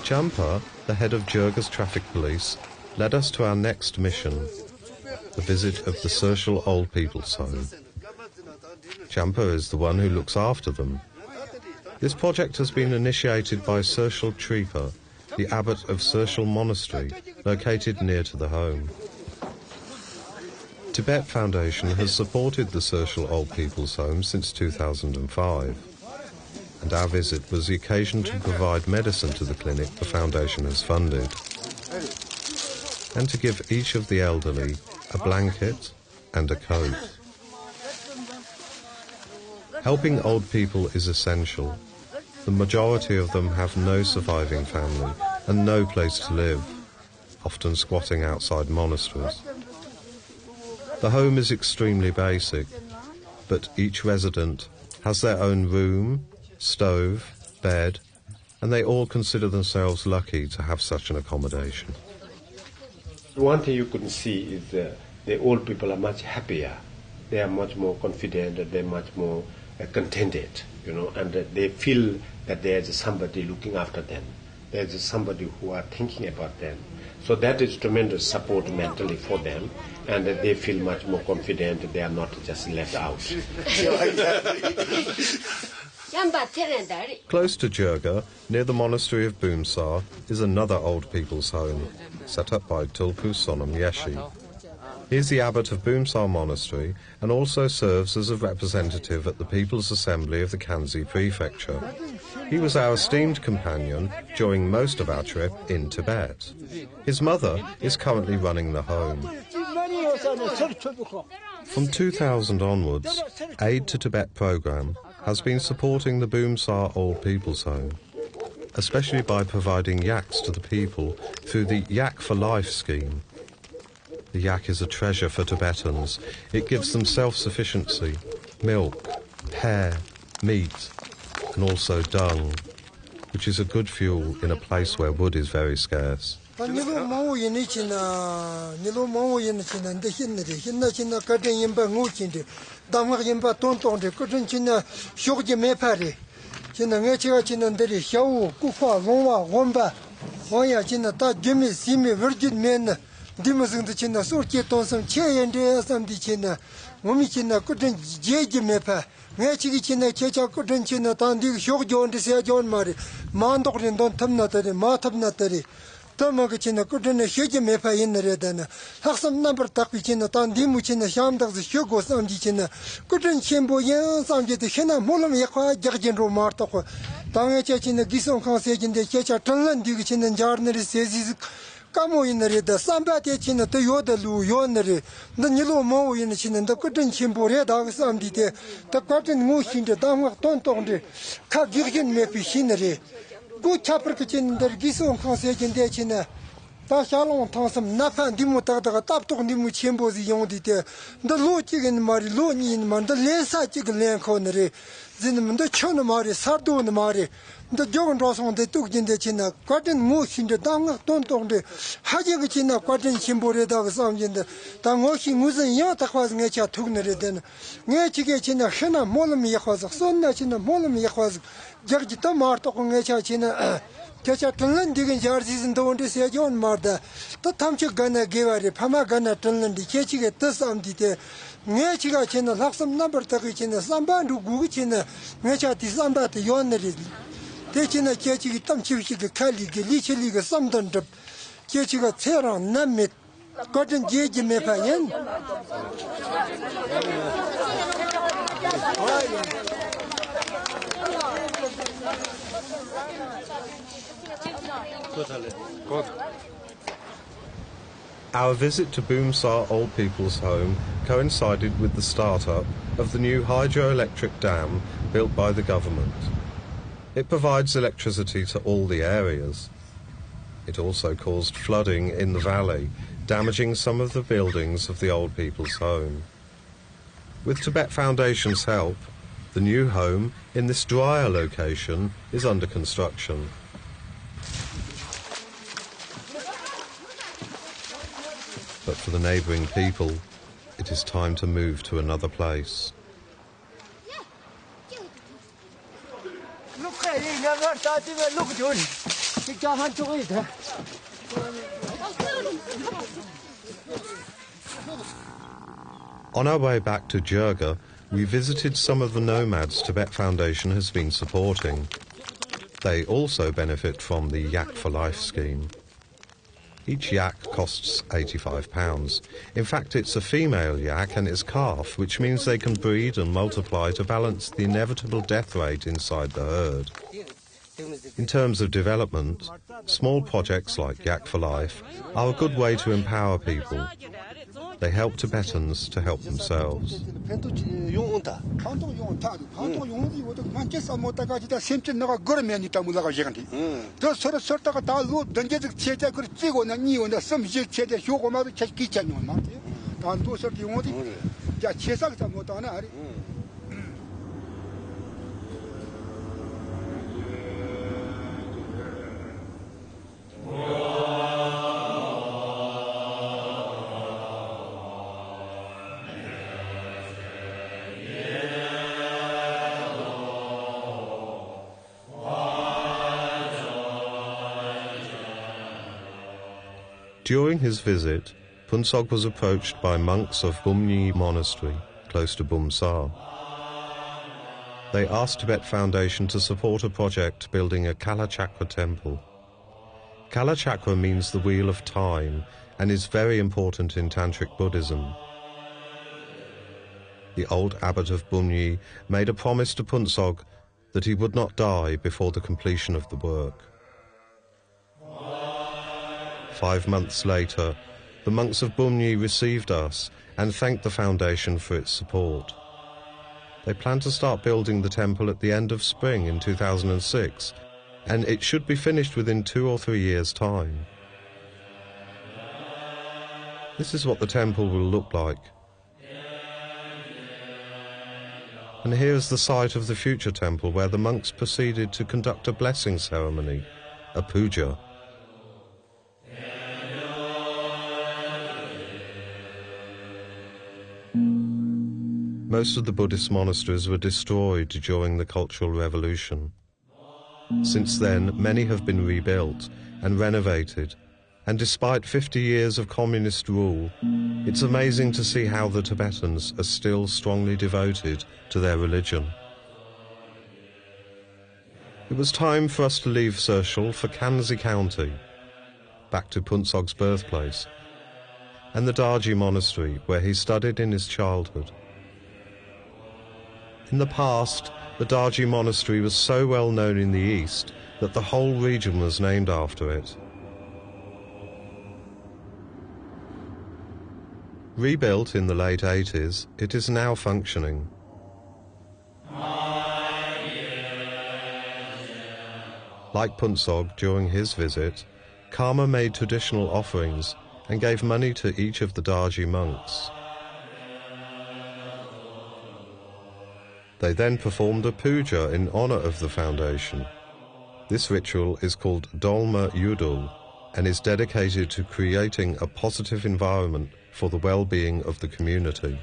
Champa, the head of Jirga's traffic police, led us to our next mission, the visit of the social old people's home. Champa is the one who looks after them. This project has been initiated by Sershal Tripa, the abbot of Sershal Monastery, located near to the home. Tibet Foundation has supported the Sershal Old People's Home since 2005, and our visit was the occasion to provide medicine to the clinic the Foundation has funded, and to give each of the elderly a blanket and a coat. Helping old people is essential. The majority of them have no surviving family and no place to live, often squatting outside monasteries. The home is extremely basic, but each resident has their own room, stove, bed, and they all consider themselves lucky to have such an accommodation. One thing you can see is the old people are much happier. They are much more confident, they're much more contented, and they feel that there's somebody looking after them. There's somebody who are thinking about them. So that is tremendous support mentally for them, and they feel much more confident. They are not just left out. Close to Jirga, near the monastery of Boomsar, is another old people's home, set up by Tulku Sonam Yeshi. He is the abbot of Boomsar Monastery and also serves as a representative at the People's Assembly of the Kanzi Prefecture. He was our esteemed companion during most of our trip in Tibet. His mother is currently running the home. From 2000 onwards, Aid to Tibet program has been supporting the Boomsar Old People's Home, especially by providing yaks to the people through the Yak for Life scheme. The yak is a treasure for Tibetans. It gives them self-sufficiency, milk, hair, meat, and also dung, which is a good fuel in a place where wood is very scarce. Dimasung the China, Surketon, some Chayende, some the China, Womichina couldn't jage mepa, Nachichina, Checha couldn't China, Tandi, Shogjon, the Sia John Mari, Mandok and Don Tumnatari, Matabnatari, Tomagachina couldn't shake mepa in the Redana. Haxam number Tapichina, Tandimuchina, Shamdak, the Shogos, and China, couldn't Chimbo Yans, and the Shena, Molam Yakwa, Jarjan Romartoko, Tangachina, Gison Consage in the Checha, Tunlan, Digichin, and Jarner says. Kamo in the Reda, Sambati China, Toyota Lu, Yonere, the Nilo Mo in the China, the Cotton Chimbore, some detail, the cotton motion, the Dama Tonton, the Kagirgin Machinery, good Chaperchin, the Gison Consage in the China, Tashalon Tansam, Napa, Dimota, Tapton Dimuchimbo, the young detail, the low chicken Mariloni in Man, the Lesa chicken land corner, then the Chonamari, Sardo Mari. The Jogan Ross they took in the China, cotton moose in the Danga Tonton, the Hajavicina, cotton Chimbore dogs on the Tangoshi Musan Yata was nature Tugner then. Nachigachina, Shana, Molam Yahwas, Sonachina, Molam Yahwas, Jargita Marta on nature China, Chachatan digging jerseys and don't say John Marta. The Tamcha Gana gave a Pamagana Tunland, the Chachig this on the Nachiga China, Laxam number Takichina, Sambandu Guchina, Nacha Tisamba to Yonnery. Taking a catchy Tamchi, the Kali, the Lichiliga, some done the Catchiga Terra, Namit, Cotton Jage Mepayan. Our visit to Boomsar Old People's Home coincided with the start-up of the new hydroelectric dam built by the government. It provides electricity to all the areas. It also caused flooding in the valley, damaging some of the buildings of the Old People's Home. With Tibet Foundation's help, the new home in this drier location is under construction. But for the neighbouring people, it is time to move to another place. On our way back to Jurga, we visited some of the nomads Tibet Foundation has been supporting. They also benefit from the Yak for Life scheme. Each yak costs £85. In fact, it's a female yak and its calf, which means they can breed and multiply to balance the inevitable death rate inside the herd. In terms of development, small projects like Yak for Life are a good way to empower people. They help Tibetans to help themselves. During his visit, Phuntsog was approached by monks of Bumni Monastery, close to Bumsar. They asked Tibet Foundation to support a project building a Kalachakra temple. Kalachakra means the wheel of time and is very important in Tantric Buddhism. The old abbot of Bumni made a promise to Phuntsog that he would not die before the completion of the work. 5 months later, the monks of Bumni received us and thanked the foundation for its support. They plan to start building the temple at the end of spring in 2006, and it should be finished within 2 or 3 years' time. This is what the temple will look like. And here is the site of the future temple where the monks proceeded to conduct a blessing ceremony, a puja. Most of the Buddhist monasteries were destroyed during the Cultural Revolution. Since then, many have been rebuilt and renovated, and despite 50 years of communist rule, it's amazing to see how the Tibetans are still strongly devoted to their religion. It was time for us to leave Sershal for Kanzi County, back to Phuntsog's birthplace, and the Darji Monastery, where he studied in his childhood. In the past, the Darji Monastery was so well known in the east that the whole region was named after it. Rebuilt in the late 80s, it is now functioning. Like Phuntsog during his visit, Karma made traditional offerings and gave money to each of the Darji monks. They then performed a puja in honor of the foundation. This ritual is called Dolma Yudul and is dedicated to creating a positive environment for the well-being of the community.